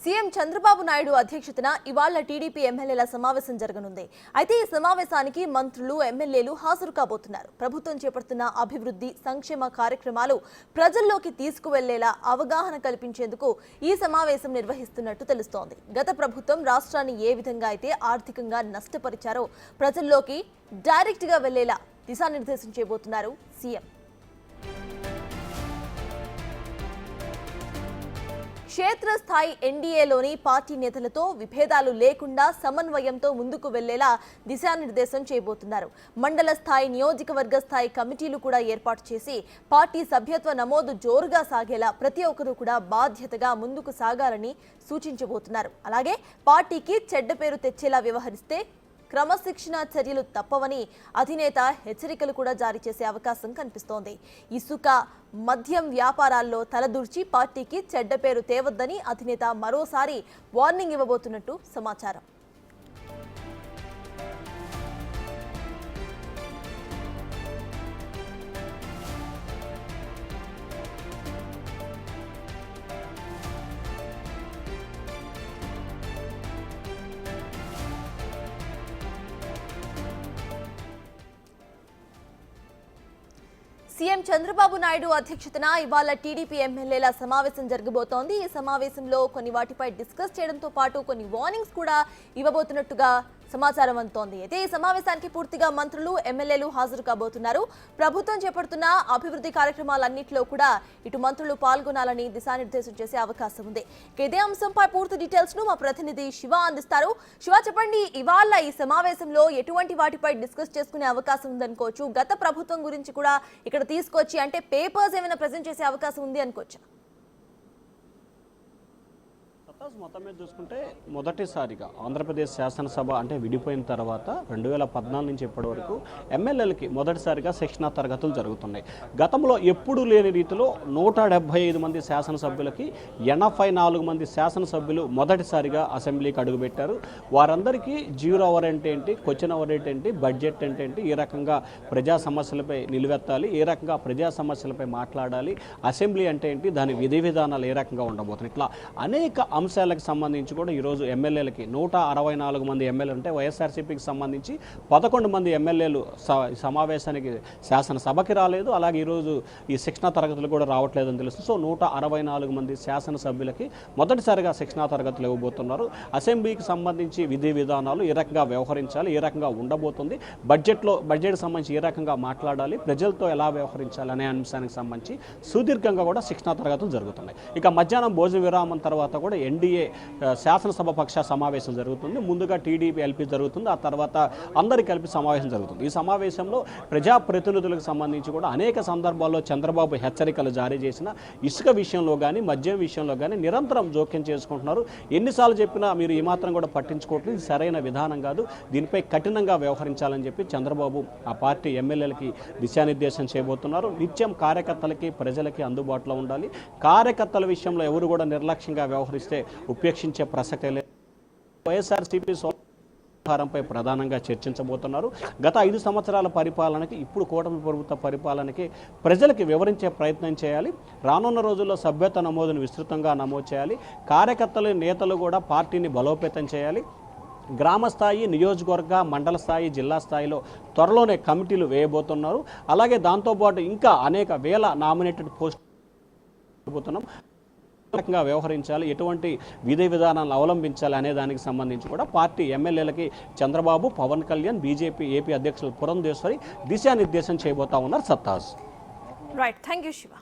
CM Chandrababu Naidu అధ్యక్షతన ఇవాళ TDP ఎమ్మెల్యేల సమావేశం జరగనుంది. అయితే ఈ సమావేశానికి మంత్రులు, ఎమ్మెల్యేలు హాజరు కాబోతున్నారు. ప్రభుత్వం చేపడుతున్న అభివృద్ధి, సంక్షేమ కార్యక్రమాలు ప్రజల్లోకి తీసుకువెళ్లేలా అవగాహన కల్పించేందుకు ఈ సమావేశం నిర్వహిస్తున్నట్టు తెలుస్తోంది. గత ప్రభుత్వం రాష్ట్రాన్ని ఏ విధంగా అయితే ఆర్థికంగా నష్టపరిచారో ప్రజల్లోకి డైరెక్ట్ గా వెళ్లేలా దిశానిర్దేశం చేయబోతున్నారు సీఎం. క్షేత్రస్థాయి ఎన్డీఏలోని పార్టీ నేతలతో విభేదాలు లేకుండా సమన్వయంతో ముందుకు వెళ్లేలా దిశానిర్దేశం చేయబోతున్నారు. మండల స్థాయి, నియోజకవర్గ స్థాయి కమిటీలు కూడా ఏర్పాటు చేసి పార్టీ సభ్యత్వ నమోదు జోరుగా సాగేలా ప్రతి ఒక్కరూ కూడా బాధ్యతగా ముందుకు సాగాలని సూచించబోతున్నారు. అలాగే పార్టీకి చెడ్డ పేరు తెచ్చేలా వ్యవహరిస్తే క్రమశిక్షణ చర్యలు తప్పవని అధినేత హెచ్చరికలు కూడా జారీ చేసే అవకాశం కనిపిస్తోంది. ఇసుక, మద్యం వ్యాపారాల్లో తలదూర్చి పార్టీకి చెడ్డ పేరు తేవద్దని అధినేత మరోసారి వార్నింగ్ ఇవ్వబోతున్నట్టు సమాచారం. సీఎం చంద్రబాబు నాయుడు అధ్యక్షతన ఇవాళ టీడీపీ ఎమ్మెల్యేల సమావేశం జరగబోతోంది. ఈ సమావేశంలో కొన్ని వాటిపై డిస్కస్ చేయడంతో పాటు కొన్ని వార్నింగ్స్ కూడా ఇవ్వబోతున్నట్టుగా సమాచారం అందుతోంది. అయితే ఈ సమావేశానికి పూర్తిగా మంత్రులు, ఎమ్మెల్యేలు హాజరు కాబోతున్నారు. ప్రభుత్వం చేపడుతున్న అభివృద్ధి కార్యక్రమాలన్నింటిలో కూడా ఇటు మంత్రులు పాల్గొనాలని దిశానిర్దేశం చేసే అవకాశం ఉంది. ఇదే అంశంపై పూర్తి డీటెయిల్స్ ను మా ప్రతినిధి శివ అందిస్తారు. శివ, చెప్పండి, ఇవాళ ఈ సమావేశంలో ఎటువంటి వాటిపై డిస్కస్ చేసుకునే అవకాశం ఉందనుకోవచ్చు? గత ప్రభుత్వం గురించి కూడా ఇక్కడ తీసుకొచ్చి అంటే పేపర్స్ ఏమైనా ప్రెజెంట్ చేసే అవకాశం ఉంది అనుకోవచ్చు? మొత్తం మీద చూసుకుంటే మొదటిసారిగా ఆంధ్రప్రదేశ్ శాసనసభ అంటే విడిపోయిన తర్వాత 2014 నుంచి ఇప్పటి వరకు ఎమ్మెల్యేలకి మొదటిసారిగా శిక్షణా తరగతులు జరుగుతున్నాయి. గతంలో ఎప్పుడూ లేని రీతిలో 175 మంది శాసనసభ్యులకి 84 మంది శాసనసభ్యులు మొదటిసారిగా అసెంబ్లీకి అడుగుపెట్టారు. వారందరికీ జీరో అవర్ అంటే ఏంటి, క్వశ్చన్ అవర్ ఏంటి, బడ్జెట్ అంటే ఏంటి, ఏ రకంగా ప్రజా సమస్యలపై నిలువెత్తాలి, ఏ రకంగా ప్రజా సమస్యలపై మాట్లాడాలి, అసెంబ్లీ అంటే ఏంటి, దాని విధి విధానాలు ఏ రకంగా ఉండబోతున్నాయి, ఇట్లా అనేక అంశాలకు సంబంధించి కూడా ఈరోజు ఎమ్మెల్యేలకి 164 మంది ఎమ్మెల్యేలు అంటే వైఎస్ఆర్సీపీకి సంబంధించి 11 మంది ఎమ్మెల్యేలు సమావేశానికి శాసనసభకి రాలేదు. అలాగే ఈరోజు ఈ శిక్షణా తరగతులు కూడా రావట్లేదని తెలుస్తుంది. సో 164 మంది శాసనసభ్యులకి మొదటిసారిగా శిక్షణా తరగతులు ఇవ్వబోతున్నారు. అసెంబ్లీకి సంబంధించి విధి విధానాలు ఏ రకంగా వ్యవహరించాలి, ఏ రకంగా ఉండబోతుంది, బడ్జెట్ సంబంధించి ఏ రకంగా మాట్లాడాలి, ప్రజలతో ఎలా వ్యవహరించాలి అనే అంశానికి సంబంధించి సుదీర్ఘంగా కూడా శిక్షణా తరగతులు జరుగుతున్నాయి. ఇక మధ్యాహ్నం భోజన విరామం తర్వాత కూడా ఎన్డీఏ శాసనసభ పక్ష సమావేశం జరుగుతుంది. ముందుగా టీడీపీ ఎల్పీ జరుగుతుంది, ఆ తర్వాత అందరి కలిపి సమావేశం జరుగుతుంది. ఈ సమావేశంలో ప్రజాప్రతినిధులకు సంబంధించి కూడా అనేక సందర్భాల్లో చంద్రబాబు హెచ్చరికలు జారీ చేసిన ఇసుక విషయంలో కానీ, మద్యం విషయంలో కానీ నిరంతరం జోక్యం చేసుకుంటున్నారు. ఎన్నిసార్లు చెప్పినా మీరు ఈ మాత్రం కూడా పట్టించుకోవట్లేదు, ఇది సరైన విధానం కాదు, దీనిపై కఠినంగా వ్యవహరించాలని చెప్పి చంద్రబాబు ఆ పార్టీ ఎమ్మెల్యేలకి దిశానిర్దేశం చేయబోతున్నారు. నిత్యం కార్యకర్తలకి, ప్రజలకి అందుబాటులో ఉండాలి. కార్యకర్తల విషయంలో ఎవరు కూడా నిర్లక్ష్యంగా వ్యవహరిస్తే ఉపేక్షించే ప్రసక్తే లేదు. వైఎస్ఆర్సీపీ వ్యవహారంపై ప్రధానంగా చర్చించబోతున్నారు. గత 5 సంవత్సరాల పరిపాలనకి, ఇప్పుడు కూటమి ప్రభుత్వ పరిపాలనకి ప్రజలకి వివరించే ప్రయత్నం చేయాలి. రానున్న రోజుల్లో సభ్యత నమోదును విస్తృతంగా నమోదు చేయాలి. కార్యకర్తలు, నేతలు కూడా పార్టీని బలోపేతం చేయాలి. గ్రామస్థాయి, నియోజకవర్గ, మండల స్థాయి, జిల్లా స్థాయిలో త్వరలోనే కమిటీలు వేయబోతున్నారు. అలాగే దాంతోపాటు ఇంకా అనేక వేల నామినేటెడ్ పోస్ట్ పోతున్నాం, రకంగా వ్యవహరించాలి, ఎటువంటి విధి విధానాలను అవలంబించాలి అనే దానికి సంబంధించి కూడా పార్టీ ఎమ్మెల్యేలకి చంద్రబాబు, పవన్ కళ్యాణ్, బీజేపీ ఏపీ అధ్యక్షులు పురంధేశ్వరి దిశానిర్దేశం చేయబోతా ఉన్నారు. సత్తాజ్. Right, thank you Shiva.